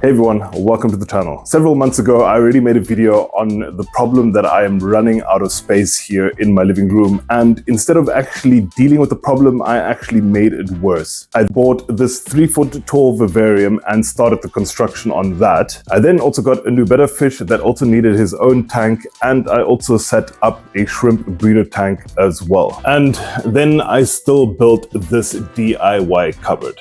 Hey everyone, welcome to the channel. Several months ago, I already made a video on the problem that I am running out of space here in my living room. And instead of actually dealing with the problem, I actually made it worse. I bought this 3-foot tall vivarium and started the construction on that. I then also got a new better fish that also needed his own tank. And I also set up a shrimp breeder tank as well. And then I still built this DIY cupboard.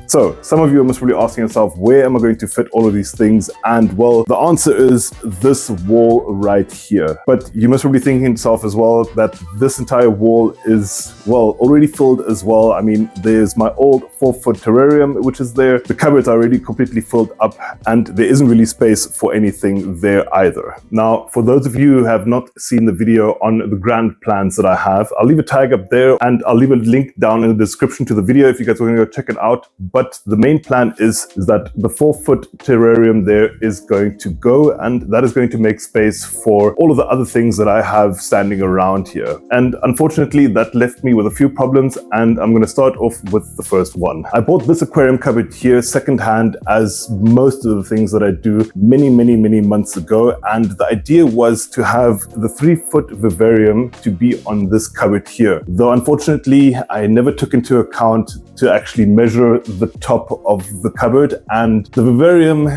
So some of you are most probably asking yourself, where am I going to fit all of these things? And well, the answer is this wall right here. But you must probably thinking to yourself as well that this entire wall is, well, already filled as well. I mean, there's my old 4-foot terrarium, which is there. The cupboards are already completely filled up and there isn't really space for anything there either. Now, for those of you who have not seen the video on the grand plans that I have, I'll leave a tag up there and I'll leave a link down in the description to the video if you guys are going to go check it out. But the main plan is that the 4-foot terrarium there is going to go, and that is going to make space for all of the other things that I have standing around here. And unfortunately, that left me with a few problems, and I'm going to start off with the first one. I bought this aquarium cupboard here secondhand, as most of the things that I do many months ago. And the idea was to have the 3-foot vivarium to be on this cupboard here. Though unfortunately, I never took into account to actually measure the top of the cupboard, and the vivarium,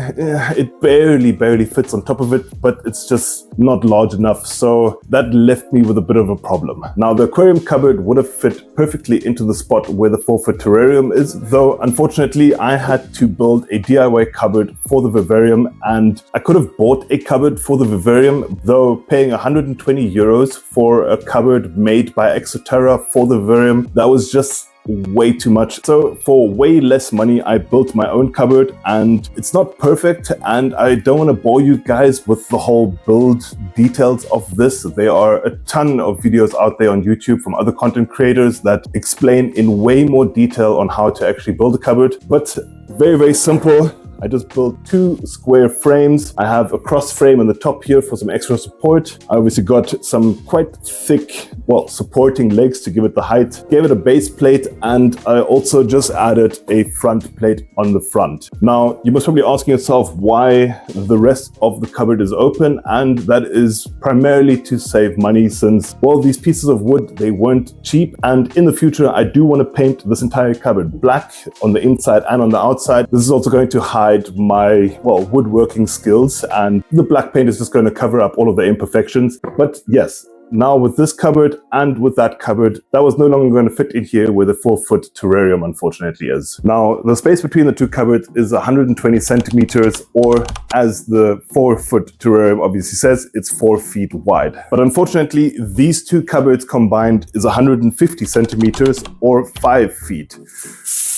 it barely fits on top of it, but it's just not large enough. So that left me with a bit of a problem. Now the aquarium cupboard would have fit perfectly into the spot where the 4-foot terrarium is, though unfortunately I had to build a DIY cupboard for the vivarium, and I could have bought a cupboard for the vivarium, though paying 120 euros for a cupboard made by Exoterra for the vivarium, that was just way too much. So for way less money, I built my own cupboard, and it's not perfect, and I don't want to bore you guys with the whole build details of this. There are a ton of videos out there on YouTube from other content creators that explain in way more detail on how to actually build a cupboard, but very simple. I just built 2 square frames. I have a cross frame on the top here for some extra support. I obviously got some quite thick, well, supporting legs to give it the height. Gave it a base plate, and I also just added a front plate on the front. Now, you must probably be asking yourself why the rest of the cupboard is open, and that is primarily to save money since, well, these pieces of wood, they weren't cheap. And in the future, I do want to paint this entire cupboard black on the inside and on the outside. This is also going to hide my, well, woodworking skills, and the black paint is just going to cover up all of the imperfections. But yes, now with this cupboard and with that cupboard, that was no longer going to fit in here where the 4-foot terrarium unfortunately is. Now the space between the 2 cupboards is 120 centimeters, or as the 4-foot terrarium obviously says, it's 4 feet wide. But unfortunately, these 2 cupboards combined is 150 centimeters or 5 feet.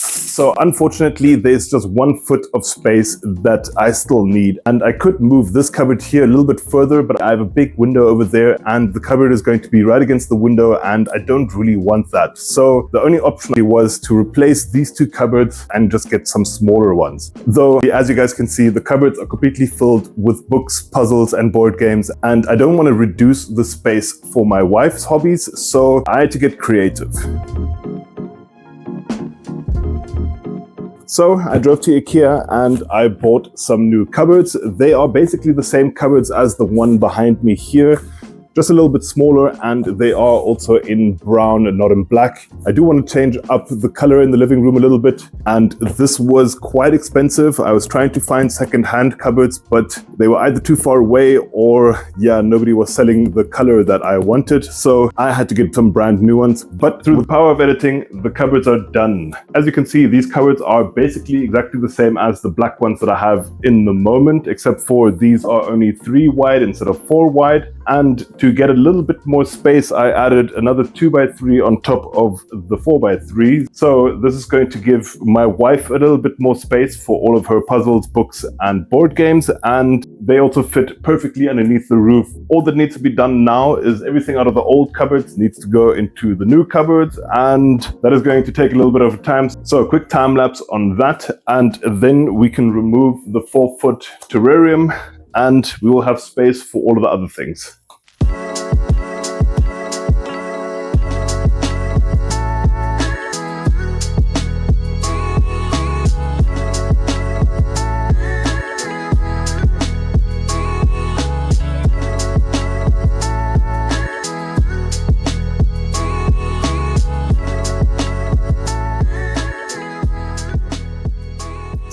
So unfortunately, there's just 1 foot of space that I still need. And I could move this cupboard here a little bit further, but I have a big window over there, and the cupboard is going to be right against the window, and I don't really want that. So the only option was to replace these 2 cupboards and just get some smaller ones. Though, as you guys can see, the cupboards are completely filled with books, puzzles, and board games, and I don't want to reduce the space for my wife's hobbies, so I had to get creative. So I drove to IKEA and I bought some new cupboards. They are basically the same cupboards as the one behind me here, just a little bit smaller, and they are also in brown and not in black. I do want to change up the color in the living room a little bit, and this was quite expensive. I was trying to find second-hand cupboards, but they were either too far away or, yeah, nobody was selling the color that I wanted, so I had to get some brand new ones. But through the power of editing, the cupboards are done. As you can see, these cupboards are basically exactly the same as the black ones that I have in the moment, except for these are only 3 wide instead of 4 wide. And to get a little bit more space, I added another 2x3 on top of the 4x3. So this is going to give my wife a little bit more space for all of her puzzles, books, and board games. And they also fit perfectly underneath the roof. All that needs to be done now is everything out of the old cupboards needs to go into the new cupboards. And that is going to take a little bit of time. So a quick time lapse on that. And then we can remove the 4-foot terrarium, and we will have space for all of the other things.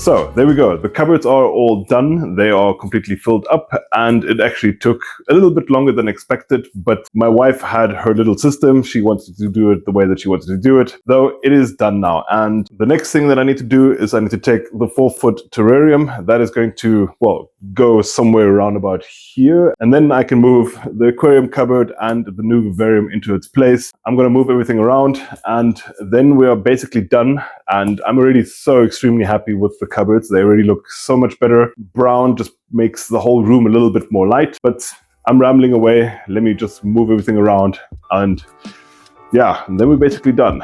So there we go. The cupboards are all done. They are completely filled up, and it actually took a little bit longer than expected, but my wife had her little system. She wanted to do it the way that she wanted to do it, though it is done now. And the next thing that I need to do is I need to take the 4-foot terrarium that is going to, well, go somewhere around about here, and then I can move the aquarium cupboard and the new vivarium into its place. I'm going to move everything around, and then we are basically done. And I'm already so extremely happy with the cupboards. They already look so much better. Brown just makes the whole room a little bit more light, but I'm rambling away. Let me just move everything around, and yeah, and then we're basically done.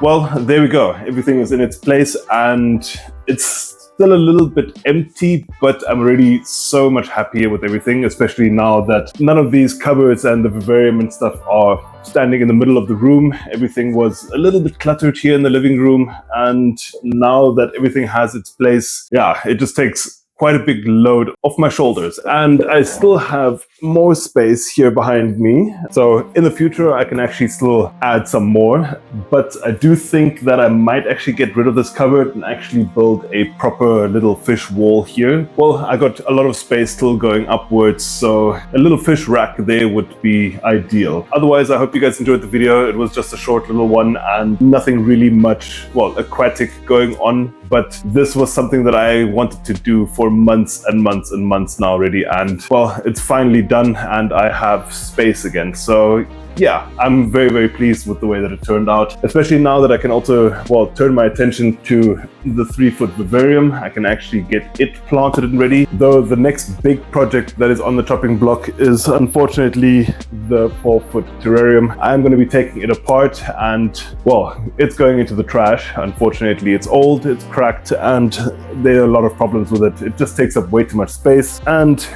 Well, there we go. Everything is in its place, and it's still a little bit empty, but I'm already so much happier with everything, especially now that none of these cupboards and the vivarium and stuff are standing in the middle of the room. Everything was a little bit cluttered here in the living room, and now that everything has its place, yeah, it just takes quite a big load off my shoulders. And I still have more space here behind me. So in the future, I can actually still add some more, but I do think that I might actually get rid of this cupboard and actually build a proper little fish wall here. Well, I got a lot of space still going upwards, so a little fish rack there would be ideal. Otherwise, I hope you guys enjoyed the video. It was just a short little one and nothing really much, well, aquatic going on, but this was something that I wanted to do for months and months and months now already, and well, it's finally done and I have space again. So yeah, I'm very, very pleased with the way that it turned out, especially now that I can also, well, turn my attention to the 3-foot vivarium. I can actually get it planted and ready, though the next big project that is on the chopping block is unfortunately the 4-foot terrarium. I'm going to be taking it apart and, well, it's going into the trash. Unfortunately, it's old, it's cracked, and there are a lot of problems with it. It just takes up way too much space, and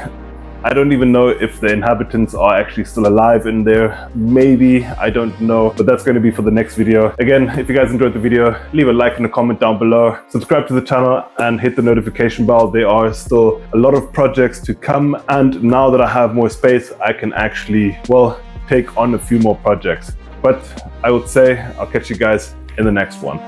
I don't even know if the inhabitants are actually still alive in there. Maybe, I don't know, but that's going to be for the next video. Again, if you guys enjoyed the video, leave a like and a comment down below. Subscribe to the channel and hit the notification bell. There are still a lot of projects to come, and now that I have more space, I can actually, well, take on a few more projects. But I would say I'll catch you guys in the next one.